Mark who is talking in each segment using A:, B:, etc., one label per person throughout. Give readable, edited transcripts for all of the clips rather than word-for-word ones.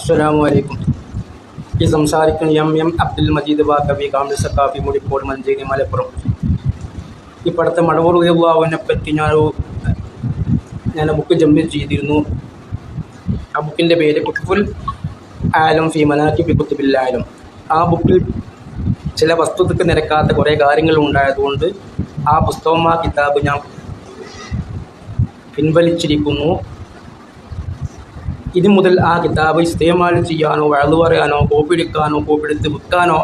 A: അസ്സലാമു അലൈക്കും. ഈ സംസാരിക്കുന്ന എം അബ്ദുൽ മജീദ് ബാക്കവി കാമിൽ സഖാഫി മുടിക്കോട് മഞ്ചേരി മലപ്പുറം. ഇപ്പോഴത്തെ മടവൂർ റളിയല്ലാഹുവിനെ പറ്റി ഞാൻ ബുക്ക് ജമ്മി ചെയ്തിരുന്നു. ആ ബുക്കിൻ്റെ പേര് കുത്തുബുൽ ആലം ഫി മനാഖിബി കുത്തുബിൽ ആലം. ആ ബുക്കിൽ ചില വസ്തുതയ്ക്ക് നിരക്കാത്ത കുറേ കാര്യങ്ങൾ ഉണ്ടായതുകൊണ്ട് ആ പുസ്തകം, ആ കിതാബ് ഞാൻ പിൻവലിച്ചിരിക്കുന്നു. ഇനി മുതൽ ആ കിതാബ് ഇസ്തേമാൽ ചെയ്യാനോ വഅദ് പറയാനോ കോപ്പിയെടുക്കാനോ കോപ്പിയെടുത്ത് വിൽക്കാനോ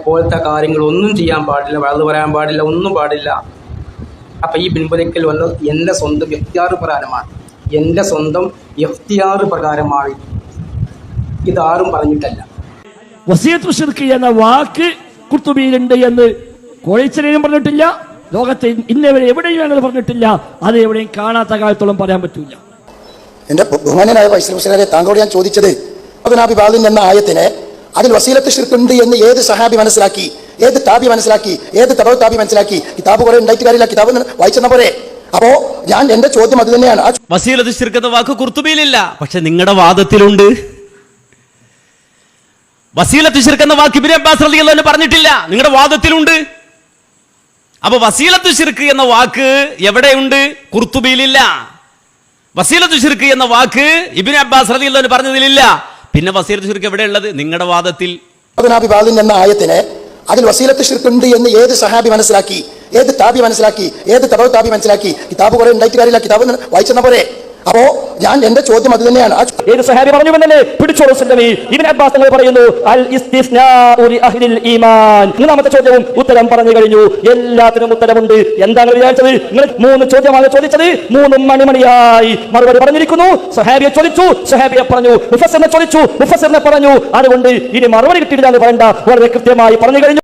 A: പോലത്തെ കാര്യങ്ങളൊന്നും ചെയ്യാൻ പാടില്ല. വഅദ് പറയാൻ പാടില്ല, ഒന്നും പാടില്ല. അപ്പം ഈ പിൻവലിക്കൽ വന്നത് എൻ്റെ സ്വന്തം ഇഖ്തിയാർ പ്രകാരമാണ്. എൻ്റെ സ്വന്തം ഇഖ്തിയാർ പ്രകാരമാണ്. ഇതാരും പറഞ്ഞിട്ടല്ല.
B: വസിയത്തുൽ ശിർക്ക് എന്ന വാക്ക് ഖുർത്തുബിയിലുണ്ട് എന്ന് കോഴിച്ചലും പറഞ്ഞിട്ടില്ല. ലോകത്തെ ഇന്നവരെ എവിടെയും അങ്ങനെ പറഞ്ഞിട്ടില്ല. അത് എവിടെയും കാണാത്ത കാലത്തോളം പറയാൻ പറ്റില്ല.
C: എന്റെ ബഹുമാനനായ വൈസ് പ്രസിഡന്റ്, താങ്കളോട് ഞാൻ ചോദിച്ചത് അബ്ദുനാബിബാദിൻ എന്ന ആയത്തിനെ അതിൽ വസീലത്ത് ശിർക്കുണ്ട് എന്ന് ഏത് സഹാബി മനസ്സിലാക്കി, ഏത് താബി മനസ്സിലാക്കി, ഏത് തബൗ താബി മനസ്സിലാക്കി? കിതാബ് കുറെ ഉണ്ടായിട്ട് കാര്യമില്ല, കിതാബ് വായിച്ചെന്ന പോലെ. അപ്പോ ഞാൻ എന്റെ ചോദ്യം അത് തന്നെയാണ്.
D: വസീലത്ത് ശിർക്ക് എന്ന വാക്ക് ഖുർത്തുബിയിലില്ല, പക്ഷെ നിങ്ങളുടെ വാദത്തിലുണ്ട്. വസീലത്ത് ശിർക്ക് എന്ന വാക്ക് ഇബ്നു അബ്ബാസ് റളിയല്ലാഹു അൻഹു പറഞ്ഞിട്ടില്ല, നിങ്ങളുടെ വാദത്തിലുണ്ട്. അപ്പൊ വസീലത്ത് ശിർക്ക് എന്ന വാക്ക് എവിടെയുണ്ട്? ഖുർത്തുബിയിലില്ല. വസീലത്ത് ശിർക്ക് എന്ന വാക്ക് ഇബ്നു അബ്ബാസ് റളിയല്ലാഹു അൻഹു പറഞ്ഞതിലില്ല. പിന്നെ വസീലത്ത് ശിർക്ക് എവിടെയുള്ളത്? നിങ്ങളുടെ വാദത്തിൽ.
C: അബ്ദുനാബിബാദിൻ എന്ന ആയത്തിനെ അതിൽ വസീലത്ത് ശിർക്കുണ്ട് എന്ന് ഏത് സഹാബി മനസ്സിലാക്കി, ഏത് താബി മനസ്സിലാക്കി, ഏത് തബൗ താബി മനസ്സിലാക്കി? കിതാബ് കുറെ ഉണ്ടായിട്ട് കാര്യമില്ല, കിതാബ് വായിച്ചെന്ന പോലെ. അപ്പോ ഞാൻ എന്റെ ചോദ്യം അത് തന്നെയാണ്.
B: ഏത് സഹാബി പറഞ്ഞു എന്നല്ലേ പിടിച്ചോളൂ. ഇബ്നു അബ്ബാസ് തങ്ങൾ പറയുന്നു അൽ ഇസ്തിസ്നാഉ ലി അഹ്ലിൽ ഈമാൻ. മൂന്നാമത്തെ ചോദ്യവും ഉത്തരം പറഞ്ഞു കഴിഞ്ഞു. എല്ലാത്തിനും ഉത്തരമുണ്ട്. എന്താണ് വിചാരിച്ചത്? നിങ്ങൾ 3 ചോദ്യമാണ് ചോദിച്ചത്, 3 മണിമണിയായി മറുപടി പറഞ്ഞിരിക്കുന്നു. സഹാബിയെ ചോദിച്ചു, സഹാബിയെ പറഞ്ഞു. മുഫസ്സിറിനെ ചോദിച്ചു, മുഫസ്സിറിനെ പറഞ്ഞു. അതുകൊണ്ട് ഇനി മറുപടി കിട്ടിയില്ല എന്ന് പറയണ്ട, വളരെ കൃത്യമായി പറഞ്ഞു കഴിഞ്ഞു.